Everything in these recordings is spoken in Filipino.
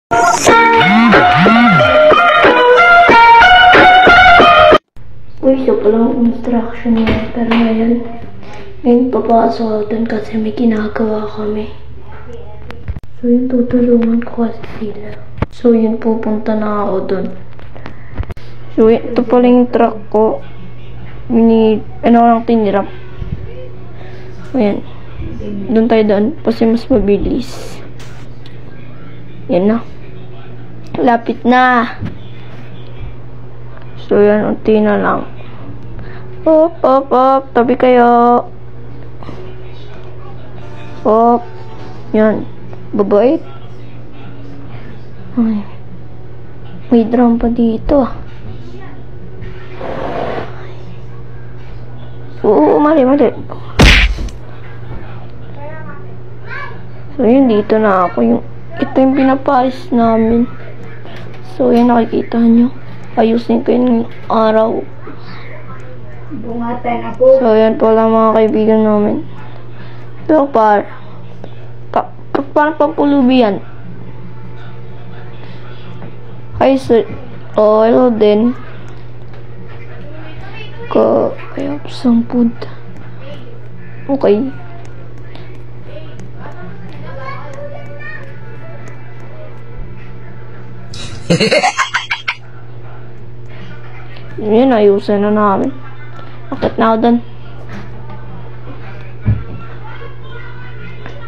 Uy, so palang instruction niya. Pero ngayon papasok ako dun kasi may ginagawa kami. So yun, tutulungan ko kasi sila. So yun, pupunta na ako dun. So ito pala yung truck ko. Ano lang tinirap. Ayan. Doon tayo doon. Kasi mas mabilis. Yan na. Lapit na. So yan, unti na lang. Op, op, op. Tabi kayo. Op. Yan. Babait. Ay. May drum pa dito ah. Oo, mali. So yun, dito na ako. Ito yung pinapalis namin. So yan, nakikita nyo. Ayusin ko yung araw. Bungatan ako. So yan pala mga kaibigan namin. Pero parang papulubi yan. Hi sir. Oh, hello din. Kaya sampud. Okay. Yan, ayusin na namin. Akit na ako dun.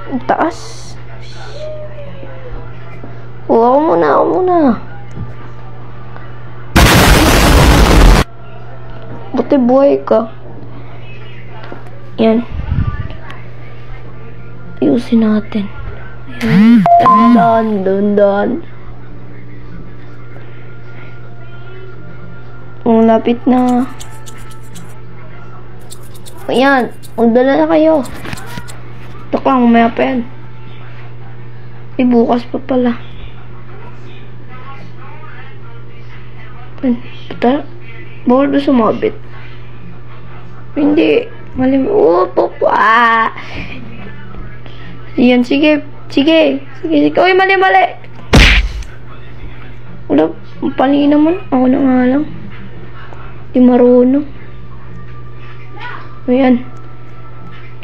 Ang taas. Ako muna. Buti buhay ka. Yan. Ayusin natin. Ayan. Dandan. Lapit na. Ayan. Magdala na kayo. Ito lang, umaya pa yan. Bukas pa pala. Puta. Bawal ba sumabit? Hindi. Mali. Ayan, sige. Uy, mali. Wala. Pali naman. Ako na nga lang. Di marunong. Ayan.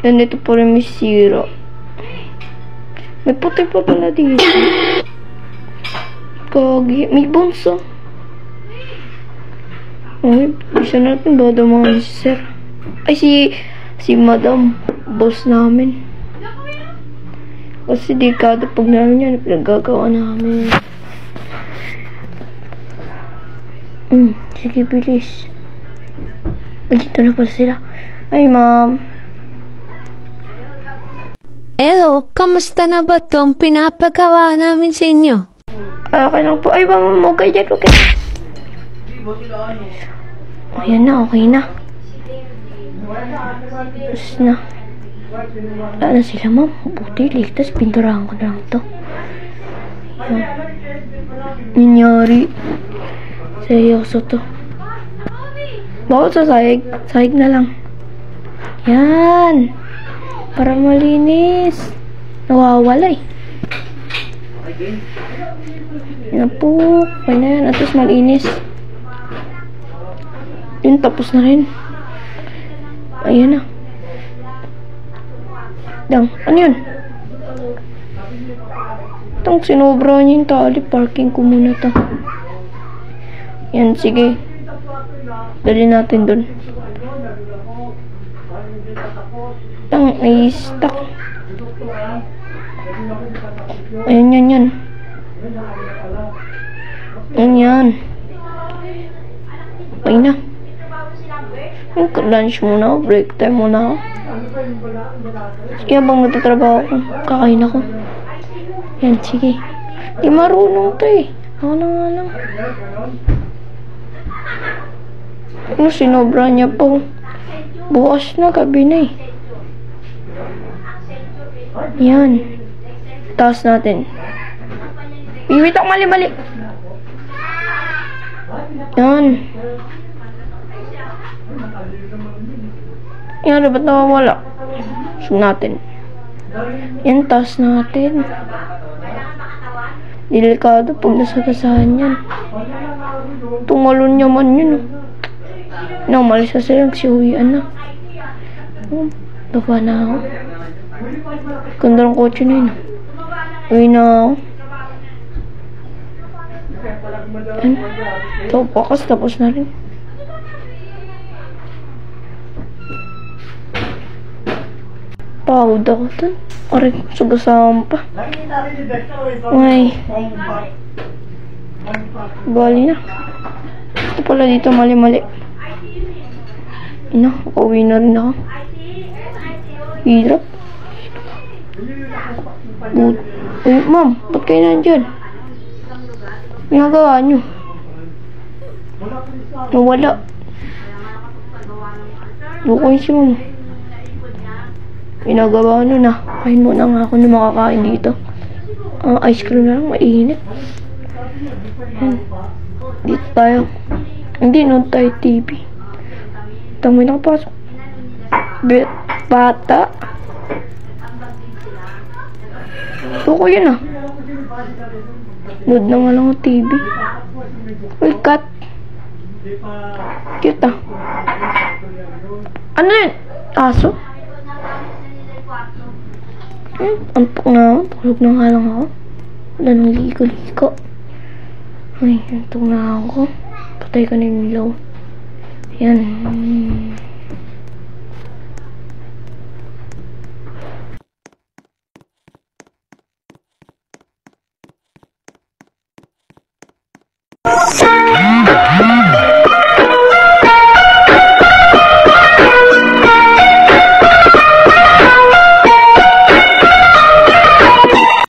Yan, ito po rin may sira. May puti pa pala dito. Kagi. May bonso. Ay, isa natin ba mga si sir? Ay, si madam. Boss namin. Kasi dekada pag namin yan, pinagagawa namin. Sige, bilis. Dito na pala sila. Ay, ma'am. Hello, kamusta na ba itong pinapagawa namin sa inyo? Okay lang po. Ay, ma'am, okay dyan, okay. Ayan na, okay na. Tapos na. Wala na sila, ma'am. Buti, ligtas. Pinturahan ko na lang ito. Nangyari. Seryoso to. Bakit sa sahig? Sahig na lang. Yan. Para malinis. Nawawala eh. Yan po. Okay na yan. At least malinis. Yun, tapos na rin. Ayan na. Ano yun? Itong sinobra niya yung tali. Parking ko muna to. Yan, sige. Dali natin dun. Ay, stuck. Ayan. Ayan. Okay na. Lunch muna. Break time muna. Kaya bang nagtatrabaho ako? Kakain ako. Yan, sige. Di marunong to eh. Ako na nga lang. Ano, sinobra niya po. Bukas na, gabi na eh. Yan. Taas natin. Wait ako, mali. Yan. Yan, ba't nawawala? Sug natin. Yan, taas natin. Delikado pag nasagasaan yan. Tumalon naman yun. Umalis na sila, nagsiuwian na. Baba na ako. Ganda ng kotse na yun. Uwi na ako. Ito, pakas, tapos na rin. Pagod ako dun. Aray, sugasama pa. Ay. Bali na. Ito pala dito, mali-mali. Ina, uuwi na rin ako. Hirap. Uy, ma'am, ba't kayo nandyan? Ginagawa nyo? Nawala. Bukoy si ma'am. Ginagawa nyo na. Kain muna nga ako na makakain dito. Ice cream na lang, mainit. Yan. Dito tayo. Hindi, noon tayo TV. Tama na kapasok. Bata. Ito ko yun ah. Nood na nga lang ang TV. Uy, cat. Cute ah. Ano yun? Aso? Antok na ako. Tulog na nga lang ako. Wala nang ligo-ligo. Ay, antok na ako. Patay ka na yung ilaw. Yan.